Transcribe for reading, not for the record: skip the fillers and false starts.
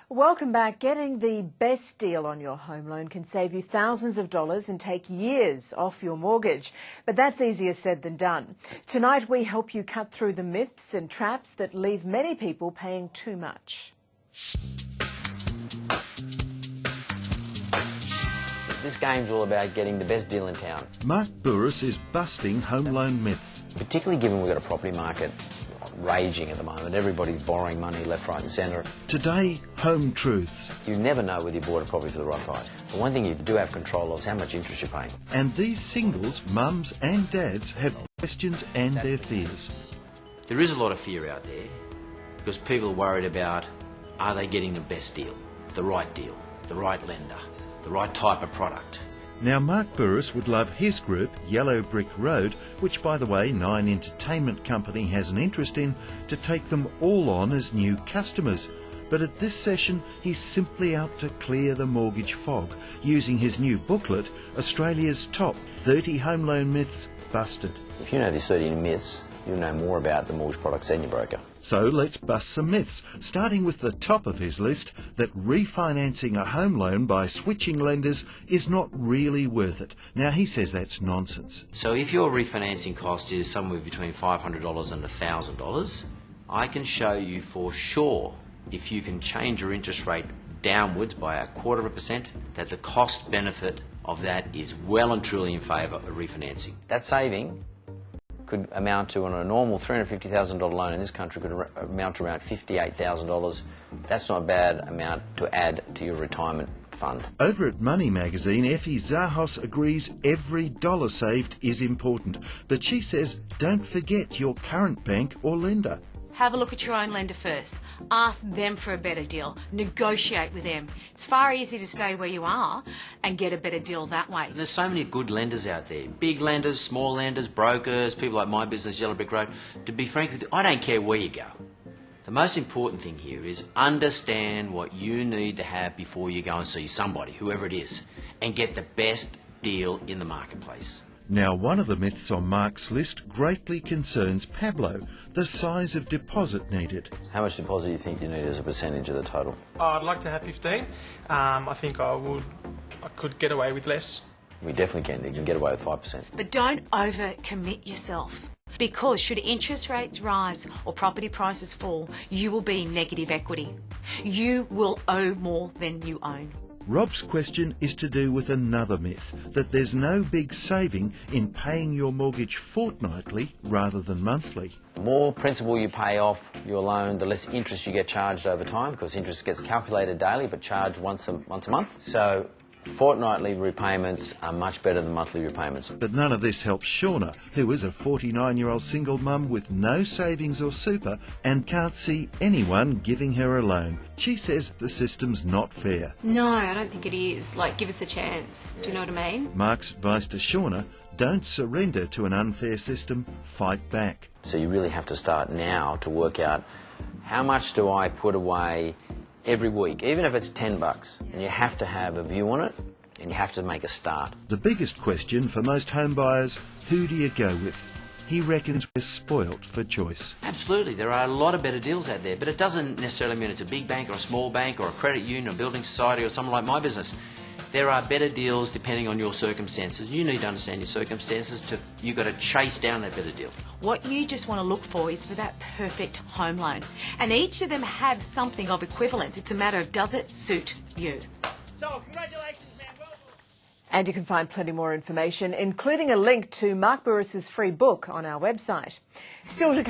Welcome back. Getting the best deal on your home loan can save you thousands of dollars and take years off your mortgage. But that's easier said than done. Tonight we help you cut through the myths and traps that leave many people paying too much. This game's all about getting the best deal in town. Mark Bouris is busting home loan myths. Particularly given we've got a property market raging at the moment. Everybody's borrowing money left, right and centre. Today, home truths. You never know whether you bought a property for the right price. But one thing you do have control of is how much interest you're paying. And these singles, mums and dads, have questions and their fears. There is a lot of fear out there because people are worried about, are they getting the best deal, the right lender, the right type of product. Now, Mark Bouris would love his group, Yellow Brick Road, which, by the way, Nine Entertainment Company has an interest in, to take them all on as new customers. But at this session, he's simply out to clear the mortgage fog, using his new booklet, Australia's Top 30 Home Loan Myths Busted. If you know these 30 myths, you'll know more about the mortgage products than your broker. So let's bust some myths, starting with the top of his list, that refinancing a home loan by switching lenders is not really worth it. Now, he says that's nonsense. So if your refinancing cost is somewhere between $500 and $1,000, I can show you for sure, if you can change your interest rate downwards by 1/4%, that the cost benefit of that is well and truly in favour of refinancing. That saving could amount to, on a normal $350,000 loan in this country, could amount to around $58,000. That's not a bad amount to add to your retirement fund. Over at Money Magazine, Effie Zahos agrees every dollar saved is important, but she says don't forget your current bank or lender. Have a look at your own lender first. Ask them for a better deal. Negotiate with them. It's far easier to stay where you are and get a better deal that way. And there's so many good lenders out there. Big lenders, small lenders, brokers, people like my business, Yellow Brick Road. To be frank with you, I don't care where you go. The most important thing here is understand what you need to have before you go and see somebody, whoever it is, and get the best deal in the marketplace. Now, one of the myths on Mark's list greatly concerns Pablo, the size of deposit needed. How much deposit do you think you need as a percentage of the total? I'd like to have 15. I think I could get away with less. We definitely can. You can get away with 5%. But don't overcommit yourself. Because should interest rates rise or property prices fall, you will be in negative equity. You will owe more than you own. Rob's question is to do with another myth, that there's no big saving in paying your mortgage fortnightly rather than monthly. The more principal you pay off your loan, the less interest you get charged over time, because interest gets calculated daily but charged once a month. So fortnightly repayments are much better than monthly repayments. But none of this helps Shauna, who is a 49-year-old single mum with no savings or super and can't see anyone giving her a loan. She says the system's not fair. No, I don't think it is. Like, give us a chance. Do you know what I mean? Mark's advice to Shauna, don't surrender to an unfair system, fight back. So you really have to start now to work out, how much do I put away every week, even if it's $10, and you have to have a view on it and you have to make a start. The biggest question for most home buyers, who do you go with? He reckons we're spoilt for choice. Absolutely, there are a lot of better deals out there, but it doesn't necessarily mean it's a big bank or a small bank or a credit union or a building society or something like my business. There are better deals depending on your circumstances. You need to understand your circumstances. You've got to chase down that better deal. What you just want to look for is for that perfect home loan. And each of them have something of equivalence. It's a matter of, does it suit you? So, congratulations, man. Well done. And you can find plenty more information, including a link to Mark Bouris' free book on our website. Still to